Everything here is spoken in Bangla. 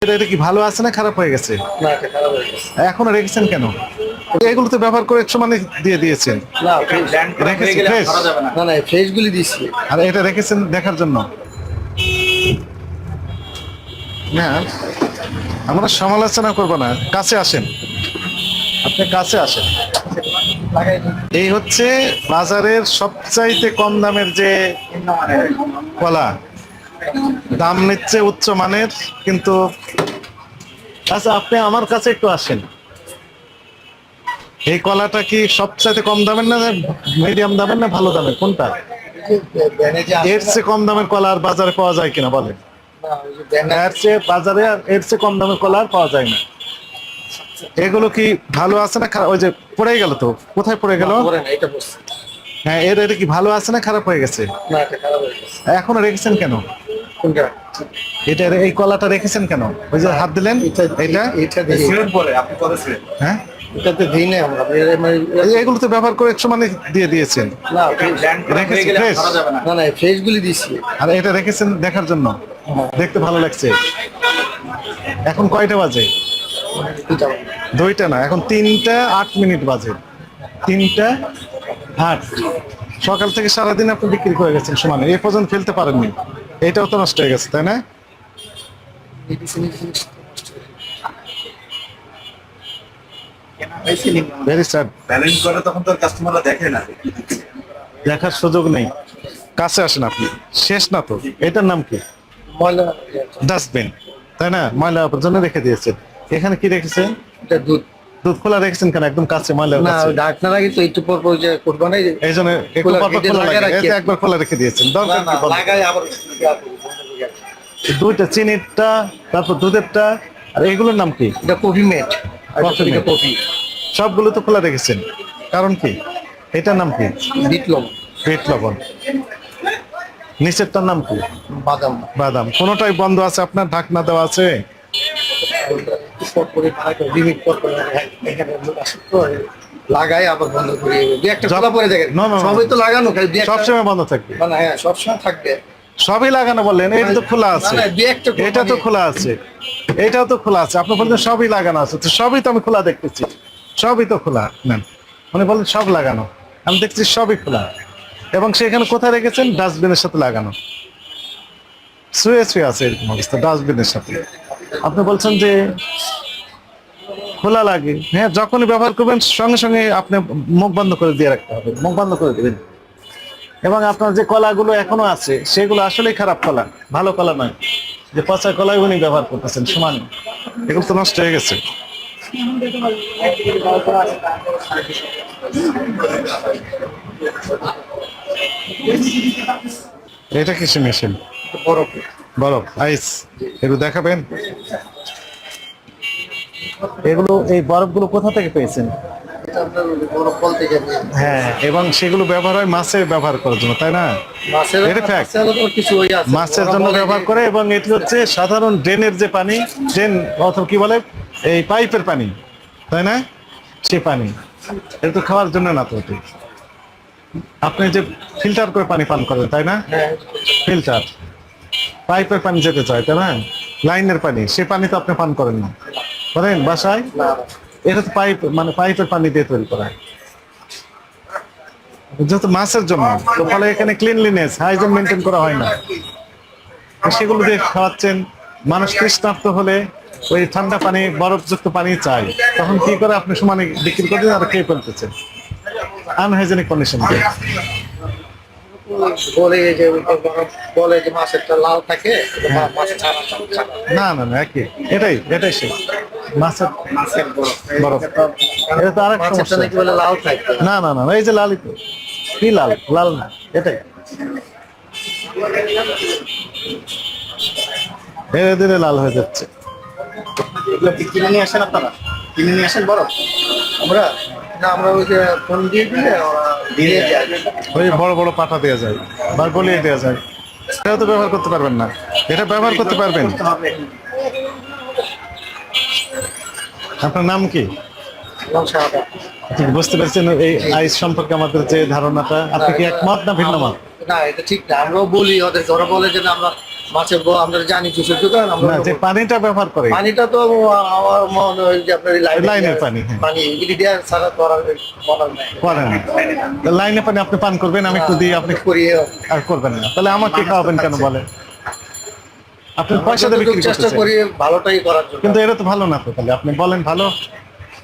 এটা কি ভালো আছে না খারাপ হয়ে গেছে? না, এটা খারাপ হয়ে গেছে। এখনো রেখেছেন কেন? এগুলো তো ব্যবহার করে একশো মানে দিয়ে দিয়েছেন। না, রেখেছি ফ্রেশ। না, না, ফ্রেশ গুলি দিচ্ছি। আর এটা রেখেছেন দেখার জন্য না? আমরা সমালোচনা করবো না, কাছে আসেন, আপনি কাছে আসেন। এই হচ্ছে বাজারের সবচাইতে কম দামের যে কলা, দাম নিচ্ছে উচ্চ মানের, কিন্তু আচ্ছা আপনি আমার কাছে একটু আসেন। এই কলাটা কি সবচাইতে কম দামের না মিডিয়াম দামের না ভালো দামের, কোনটা? এর চেয়ে কম দামের কলা আর বাজারে পাওয়া যায় কিনা বলেন? এর চেয়ে বাজারে আর এর চেয়ে কম দামের কলা আর পাওয়া যায় না। এগুলো কি ভালো আছে না খারাপ? ওই যে পড়ে গেল তো, কোথায় পড়ে গেল? হ্যাঁ, এটা কি ভালো আছে না খারাপ হয়ে গেছে? না, এটা খারাপ হয়ে গেছে। এখনো রেখেছেন কেন? কোনটা? এটা এই কলাটা রেখেছেন কেন? ওই যে হাত দিলেন এটা। এটা দিয়ে আপনি করেছিলেন। হ্যাঁ, এটাতে দিই না আমরা। এগুলো তো ব্যবহার করে একশো মানে দিয়ে দিয়েছেন। না, রেখেছি ফ্রেশ। না, না, ফ্রেশ গুলি দিচ্ছি। আর এটা রেখেছেন দেখার জন্য, দেখতে ভালো লাগছে। এখন কয়টা বাজে? দুইটা না, এখন 3টা 8 মিনিট বাজে। 3টা 8। সকাল থেকে সারাদিন আপনি বিক্রি করে গেছেন সমানে, এ পর্যন্ত ফেলতে পারেননি। এটাও তো নষ্ট হয়ে গেছে, তাই না? Very sad. ব্যালেন্স করে তখন তো কাস্টমাররা দেখে না। দেখার সুযোগ নেই, কাছে আসেন আপনি। শেষ না তো। এটার নাম কি? ময়লা। ডাস্টবিন, তাই না? ময়লা আবর্জনা রেখে দিয়েছেন। এখানে কি রেখেছেন? এটা দুধ। দুধ খোলা রেখেছেন কেন? একদম কাছে ময়লা না, কাছে। ডাক্তার আগে তো একটু পর পর যে করবো না। এই জন্য একটু খোলা পরপর কেটে খোলা লাগায় লাগে। রাখি। এতে একবার খোলা রেখে দিয়েছেন, দরকার কি বলেন? লাগাই আবার দুইটা, চিনিরটা তারপর দুধেরটা, আর এগুলোর নাম কি? এটা কফি মেট। Coffee mate। কফি সবগুলো তো খোলা রেখেছেন, কারণ কি? এটার নাম কি? বিট লবণ। বিট লবণ। নিচেরটার নাম কি? বাদাম। বাদাম। কোনোটাই বন্ধ আছে আপনার? ঢাকনা দেওয়া আছে? পর পরে লিমিট পর পরে এখানে লাগাই আবার বন্ধ করি। দুই একটা খোলা পরে দেখেন। না, না, না। সবই তো লাগানো, খালি দুই একটা সবসময় বন্ধ থাকবে? মানে হ্যাঁ, সবসময় থাকবে। সবই লাগানো বললেন, এটা তো খোলা আছে। না, না, দুই একটা এটা তো খোলা আছে, এটাও তো খোলা আছে। আপনি বলছেন সবই লাগানো আছে, তো সবই তো আমি খোলা দেখতেছি। সবই তো খোলা নেন, মানে বলেন সব লাগানো, আমি দেখছি সবই খোলা। এবং সেখানে কোথায় রেখেছেন? ডাস্টবিনের সাথে লাগানো, শুয়ে শুয়ে আছে এরকম অবস্থা ডাস্টবিনের সাথে। আপনি বলছেন যে খোলা লাগে। হ্যাঁ, যখনই ব্যবহার করবেন সঙ্গে সঙ্গে আপনি মুখ বন্ধ করে দিয়ে রাখতে হবে, মুখ বন্ধ করে দেবেন। এবং আপনার যে কলাগুলো এখনো আছে সেগুলো আসলেই খারাপ কলা, ভালো কলা নয়। যে পচা কলাই উনি ব্যবহার করতেছেন সমান, এগুলো তো নষ্ট হয়ে গেছে। এটা কিসে মেশিন? বরফ। বরফ, আইস। এগুলো দেখাবেন? এগুলো, এই বরফগুলো কোথা থেকে পেয়েছেন? এটা আপনার বরফ বলতে গেলে হ্যাঁ, এবং সেগুলো ব্যবহার হয় মাছে ব্যবহার করার জন্য, তাই না? মাছের এটা fact। কিছু ওই আছে মাছের জন্য ব্যবহার করে, এবং এটি হচ্ছে সাধারণ ড্রেনের যে পানি, ড্রেন অথবা কি বলে এই পাইপের পানি, তাই না? সে পানি এটা তো খাওয়ার জন্য না তো। এটি আপনি যে ফিল্টার করে পানি পান করেন, তাই না? হ্যাঁ, ফিল্টার পাইপের পানি যেতে চায়, তাই না? লাইনের পানি, সে পানি তো আপনি পান করেন না, করেন বাসায়? না, এটা তো পাইপ, মানে পাইপের পানি দিয়ে তৈরি করা হয়, যেহেতু মাছের জন্য। তো ফলে এখানে ক্লিনলিনেস, হাইজিন মেনটেন করা হয় না। সেগুলো দিয়ে খাওয়াচ্ছেন। মানুষ তৃষ্ণার্ত হলে ওই ঠান্ডা পানি, বরফযুক্ত পানি চাই, তখন কি করে? আপনি সমানে বিক্রি করে দিন আর খেয়ে ফেলতেছেন আনহাইজেনিক কন্ডিশন। বলে যে বলে যে মাছেরটা লাল থাকে, মাছ ছাড়া ছাড়া। না না না, একই, এটাই সে মাছের মাছের বরফ। এটা তো আরেক মাছেরটা সমস্যা। নাকি বলে লাল থাকে। না না না, এই যে লালই তো। কি লাল? লাল না, এটাই ধীরে ধীরে লাল হয়ে যাচ্ছে। এগুলো কি কিনে নিয়ে আসেন আপনারা? কিনে নিয়ে আসেন বরফ? আমরা না, আমরা ওই যে ফোন দিয়ে দিলে ওরা দিয়ে যায়। ওই বড় বড় পাটা দেওয়া যায় বা গলিয়ে দেওয়া যায়। এটাও তো ব্যবহার করতে পারবেন না, এটা ব্যবহার করতে পারবেন। আপনার নাম কি? আপনি কি বুঝতে পারছেন এই আইস সম্পর্কে আমাদের যে ধারণাটা? আপনি কি একমত না ভিন্ন মত? না, এটা ঠিক না। আমরাও বলি ওদের, ওরা বলে যে না, আমরা মাছের আমরা জানি জুসের দোকান আমরা না যে পানিটা ব্যবহার করে পানিটা তো আমার মনে হয় যে আপনার লাইনের পানি, হ্যাঁ। পানি এগুলি দেওয়া ছাড়া তো আর বলার নাই করেন না। লাইনে পানি আপনি পান করবেন, আমি একটু দিই, আপনি করিয়ে আর করবেন না, তাহলে আমাকে খাওয়াবেন কেন বলেন? আপনি পয়সা দিয়ে বিক্রি চেষ্টা করতেছেন, করি ভালোটাই করার জন্য। কিন্তু এটা তো ভালো না তো, তাহলে আপনি বলেন ভালো